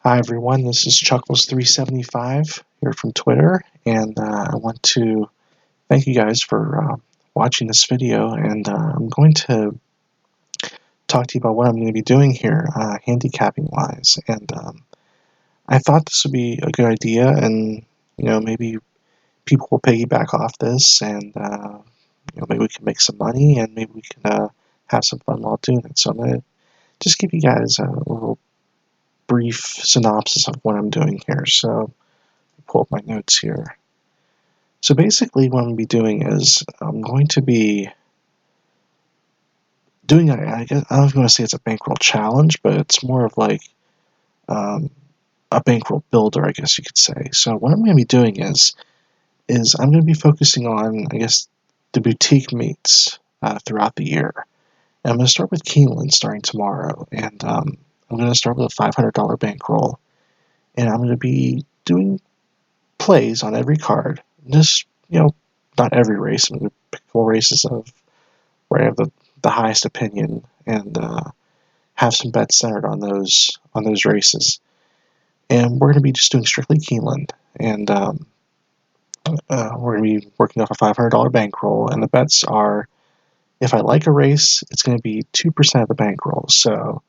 Hi everyone, this is Chuckles375 here from Twitter, and I want to thank you guys for watching this video, and I'm going to talk to you about what I'm going to be doing here, handicapping wise, and I thought this would be a good idea, and maybe people will piggyback off this, and maybe we can make some money, and maybe we can have some fun while doing it. So I'm going to just give you guys a little brief synopsis of what I'm doing here. So pull up my notes here. So basically what I'm going to be doing is I'm going to be doing, I guess, I was going to say it's a bankroll challenge, but it's more of like a bankroll builder, I guess you could say. So what I'm going to be doing is I'm going to be focusing on, I guess, the boutique meets throughout the year. And I'm going to start with Keeneland starting tomorrow, and I'm going to start with a $500 bankroll, and I'm going to be doing plays on every card. Just, not every race. I'm going to pick 4 races of where I have the highest opinion, and have some bets centered on those races. And we're going to be just doing strictly Keeneland, and we're going to be working off a $500 bankroll, and the bets are, if I like a race, it's going to be 2% of the bankroll. So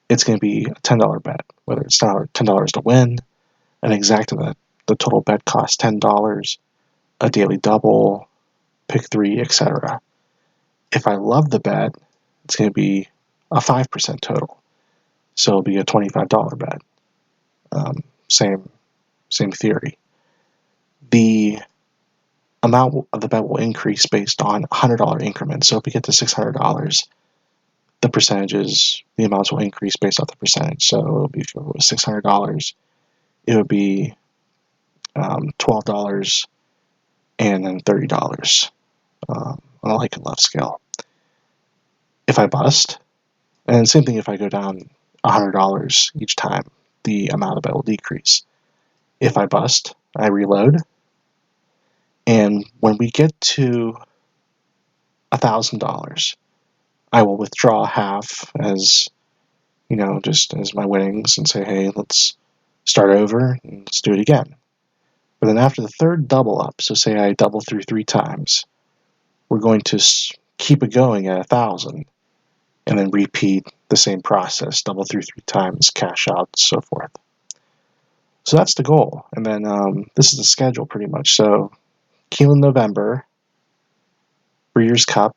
it's going to be a $10 bet, whether it's $10 to win, an exact of the total bet costs $10, a daily double, pick 3, etc. If I love the bet, it's going to be a 5% total. So it'll be a $25 bet. Same theory. The amount of the bet will increase based on $100 increments. So if we get to $600, the amounts will increase based off the percentage. So it'll be, if it was $600, it would be $12 and then $30 on a like and love scale. If I bust, and same thing if I go down $100 each time, the amount of bet will decrease. If I bust, I reload, and when we get to $1,000, I will withdraw half as, just as my winnings and say, hey, let's start over and let's do it again. But then after the third double up, so say I double through 3 times, we're going to keep it going at 1,000 and then repeat the same process, double through 3 times, cash out, so forth. So that's the goal. And then this is the schedule pretty much. So Keeneland November, Breeders' Cup,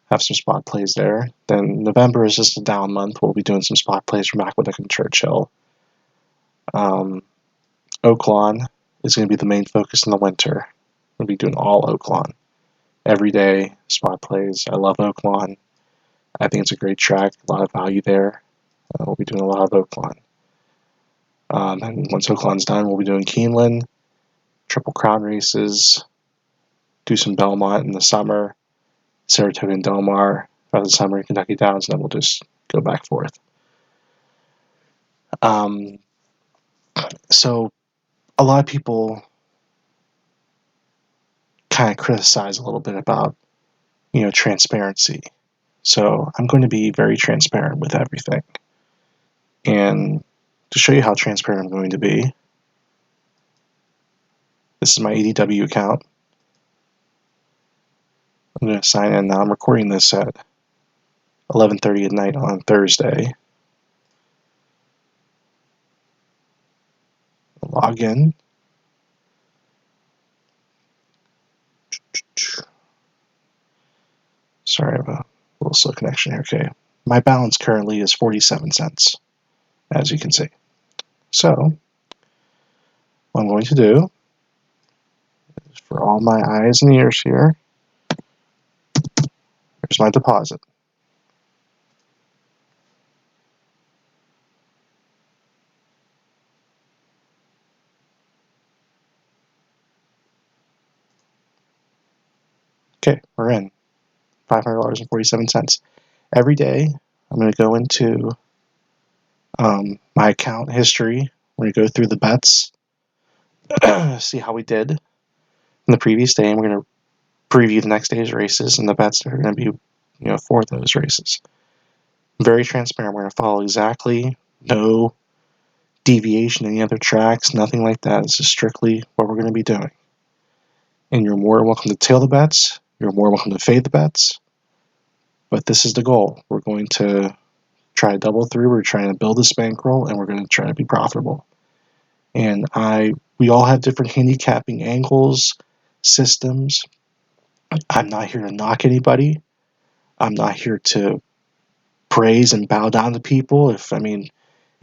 have some spot plays there. Then November is just a down month. We'll be doing some spot plays from Aqueduct and Churchill. Oaklawn is going to be the main focus in the winter. We'll be doing all Oaklawn. Every day, spot plays. I love Oaklawn. I think it's a great track, a lot of value there. We'll be doing a lot of Oaklawn. And once Oaklawn's done, we'll be doing Keeneland, Triple Crown races, do some Belmont in the summer, Saratoga and Del Mar by the summer, Kentucky Downs, and then we'll just go back and forth. So a lot of people kind of criticize a little bit about, transparency. So I'm going to be very transparent with everything. And to show you how transparent I'm going to be, this is my EDW account. I'm going to sign in now. I'm recording this at 11:30 at night on Thursday. Log in. Sorry, I have a little slow connection here. Okay. My balance currently is 47 cents, as you can see. So, what I'm going to do is, for all my eyes and ears here, here's my deposit. Okay, we're in. $500.47. Every day, I'm going to go into my account history. I'm going to go through the bets, see how we did in the previous day, and we're going to preview the next day's races and the bets that are going to be, for those races. Very transparent. We're going to follow exactly No deviation, any other tracks, nothing like that. This is strictly what we're going to be doing. And you're more welcome to tail the bets. You're more welcome to fade the bets. But this is the goal. We're going to try to double through. We're trying to build this bankroll, and we're going to try to be profitable. And we all have different handicapping angles, systems. I'm not here to knock anybody. I'm not here to praise and bow down to people. If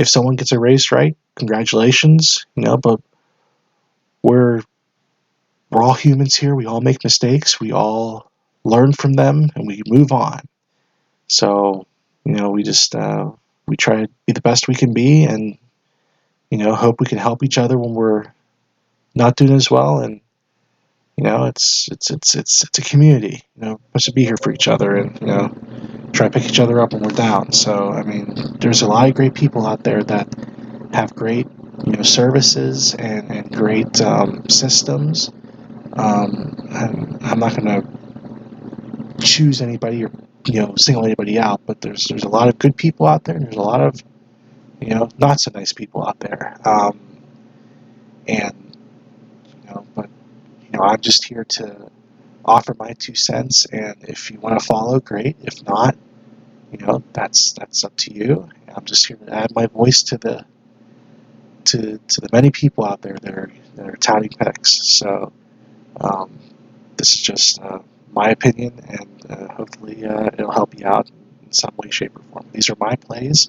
someone gets a race right, congratulations. But we're all humans here. We all make mistakes. We all learn from them, and we move on. So, we try to be the best we can be, and hope we can help each other when we're not doing as well. And it's a community. We're supposed to be here for each other, and try to pick each other up when we're down. So there's a lot of great people out there that have great services and great systems. And I'm not going to choose anybody or single anybody out, but there's a lot of good people out there, and there's a lot of not so nice people out there. And but I'm just here to offer my 2 cents, and if you want to follow, great. If not, that's up to you. I'm just here to add my voice to the many people out there that are touting picks. So this is just my opinion, and hopefully it'll help you out in some way, shape, or form. These are my plays,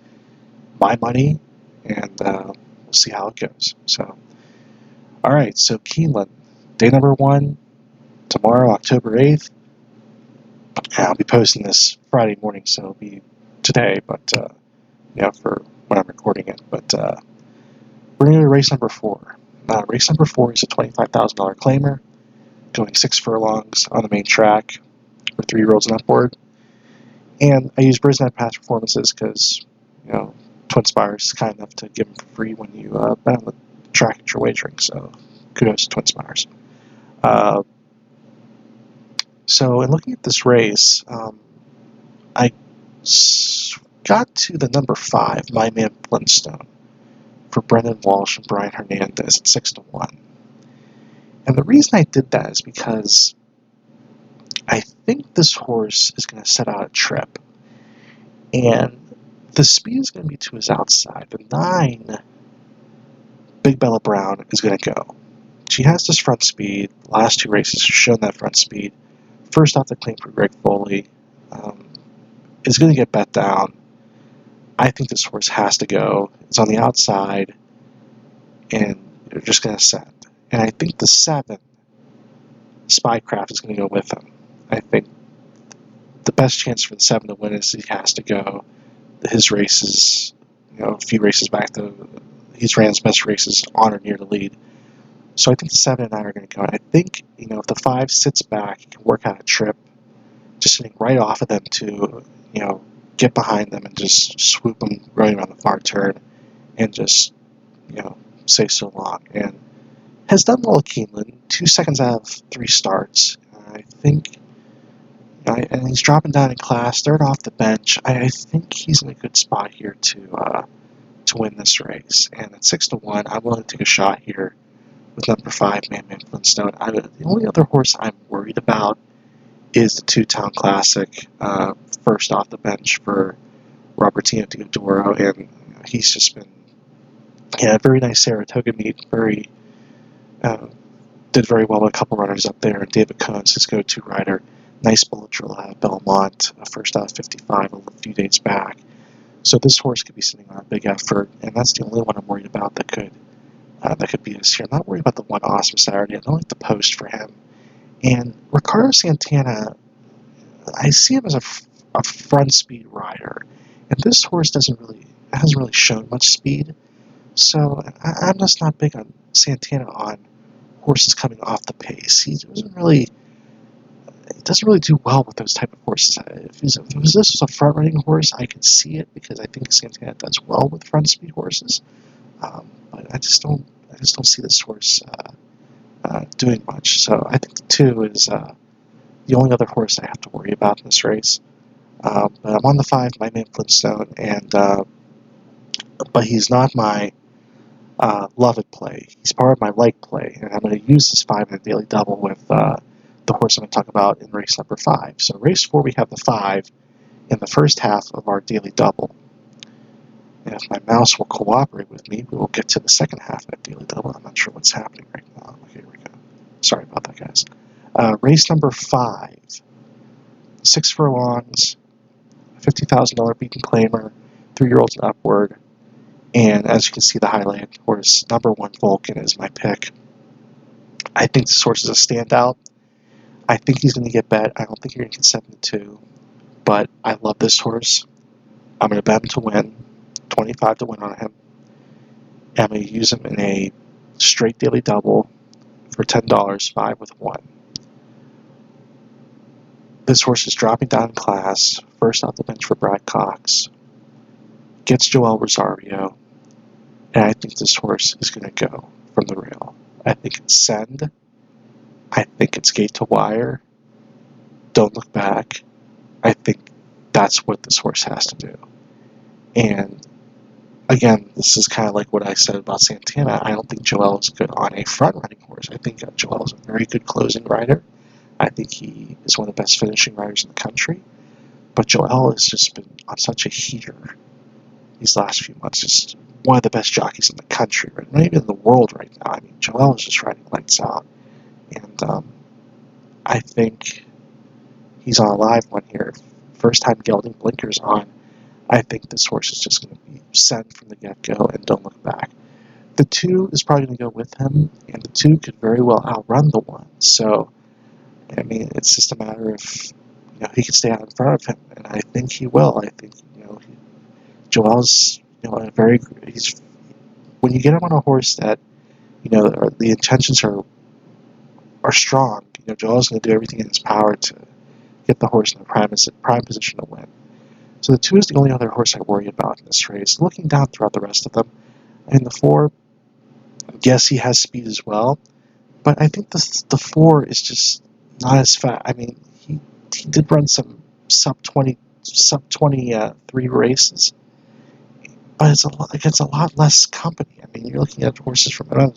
my money, and we'll see how it goes. So, all right. So Keeneland, day number 1, tomorrow, October 8th. And I'll be posting this Friday morning, so it'll be today, but for when I'm recording it. But we're going to race number 4. Race number 4 is a $25,000 claimer, going 6 furlongs on the main track for 3-year-olds and upward. And I use Brisnet past performances because, Twin Spires is kind enough to give them for free when you bet on the track at your wagering. So kudos to Twin Spires. So in looking at this race, I got to the number 5, My Man Flintstone, for Brendan Walsh and Brian Hernandez at 6-1. And the reason I did that is because I think this horse is going to set out a trip. And the speed is going to be to his outside. The 9, Big Bella Brown, is going to go. She has this front speed. The last 2 races have shown that front speed. First off the clean for Greg Foley. Is going to get bet down. I think this horse has to go. It's on the outside. And they're just going to send. And I think the 7, Spycraft, is going to go with him. I think the best chance for the 7 to win is he has to go. His races, a few races back, he's ran his best races on or near the lead. So I think the 7 and 9 are going to go. And I think, if the 5 sits back, he can work out a trip, just sitting right off of them to, get behind them and just swoop them right around the far turn and just, say so long. And has done well at Keeneland, 2 seconds out of 3 starts. I think, and he's dropping down in class, 3rd off the bench. I think he's in a good spot here to win this race. And at 6-1, I'm willing to take a shot here with number 5, Man Flintstone. The only other horse I'm worried about is the 2-Town Classic, first off the bench for Robertino Diodoro, and he's just been very nice Saratoga meet, did very well with a couple runners up there, and David Cohn's his go-to rider. Nice bullet drill out of Belmont, first out of 55 a few days back. So this horse could be sitting on a big effort, and that's the only one I'm worried about that could beat us here. I'm not worried about the one Awesome Saturday. I don't like the post for him. And Ricardo Santana, I see him as a front speed rider, and this horse hasn't really shown much speed. So I'm just not big on Santana on horses coming off the pace. He doesn't really do well with those type of horses. If this was a front running horse, I could see it because I think Santana does well with front speed horses. But I just don't see this horse doing much. So I think the 2 is the only other horse I have to worry about in this race. But I'm on the 5, My Man Flintstone, and but he's not my loved play. He's part of my like play, and I'm going to use this 5 in a daily double with the horse I'm going to talk about in race number 5. So race 4, we have the 5 in the first half of our daily double. And if my mouse will cooperate with me, we will get to the second half of that daily double. I'm not sure what's happening right now. Okay, here we go. Sorry about that, guys. Race number 5, 6 furlongs, $50,000 beaten claimer, 3-year-olds and upward. And as you can see, the highlighted horse, number 1 Vulcan, is my pick. I think this horse is a standout. I think he's going to get bet. I don't think you're going to get 7-2, but I love this horse. I'm going to bet him to win, 25 to win on him. I'm going to use him in a straight daily double for $10, 5 with 1. This horse is dropping down in class, first off the bench for Brad Cox, gets Joel Rosario, and I think this horse is going to go from the rail. I think it's send. I think it's gate to wire. Don't look back. I think that's what this horse has to do. And again, this is kind of like what I said about Santana. I don't think Joel is good on a front-running horse. I think Joel is a very good closing rider. I think he is one of the best finishing riders in the country. But Joel has just been on such a heater these last few months. Just one of the best jockeys in the country, right? Not even in the world right now. I mean, Joel is just riding lights out. And I think he's on a live one here. First time gelding blinkers on. I think this horse is just going to be sent from the get-go and don't look back. The 2 is probably going to go with him, and the 2 could very well outrun the 1. So, I mean, it's just a matter of, he can stay out in front of him, and I think he will. I think, Joel's, when you get him on a horse that, the intentions are strong, Joel's going to do everything in his power to get the horse in the prime position to win. So the 2 is the only other horse I worry about in this race. Looking down throughout the rest of them, and the 4, yes, he has speed as well, but I think the 4 is just not as fast. I mean, he did run some sub 23 races, but it's a lot less company. I mean, you're looking at horses from, I'm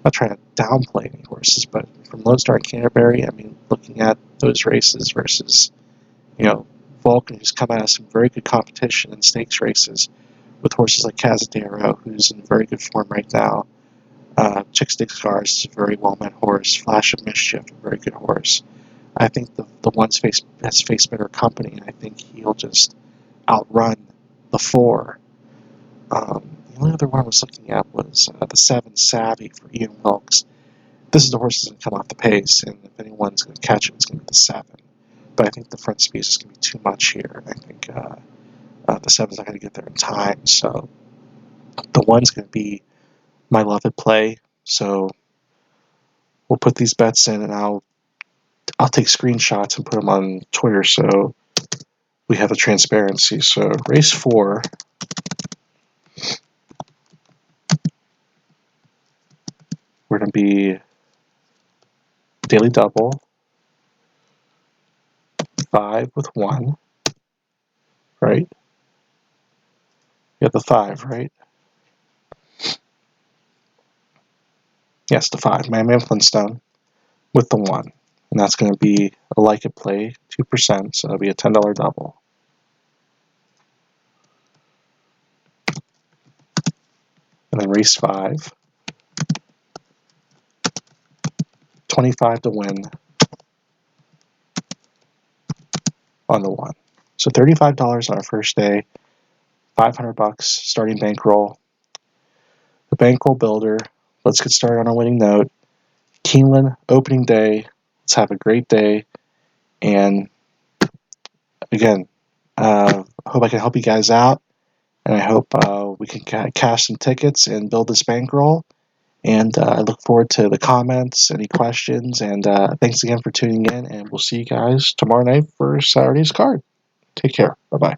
not trying to downplay any horses, but from Lone Star and Canterbury, I mean, looking at those races versus, Vulcan, who's come out of some very good competition in stakes races with horses like Cazadero, who's in very good form right now. Chick Stick Scars is a very well-met horse. Flash of Mischief, a very good horse. I think the one's has faced better company, and I think he'll just outrun the 4. The only other one I was looking at was the 7 Savvy for Ian Wilkes. This is the horse that's going to come off the pace, and if anyone's going to catch him, it's going to be the 7. But I think the front space is going to be too much here. I think the 7's not going to get there in time. So the 1's going to be my loved play. So we'll put these bets in, and I'll take screenshots and put them on Twitter so we have the transparency. So race 4. We're going to be daily double, 5 with 1, right? You have the 5, right? Yes, the 5. Miami Flintstone with the 1. And that's going to be a like it play, 2%, so that'll be a $10 double. And then race 5. 25 to win on the 1. So $35 on our first day, $500 starting bankroll. The bankroll builder. Let's get started on a winning note. Keeneland opening day. Let's have a great day. And again, I hope I can help you guys out. And I hope we can cash some tickets and build this bankroll. And I look forward to the comments, any questions, and thanks again for tuning in, and we'll see you guys tomorrow night for Saturday's card. Take care. Bye-bye.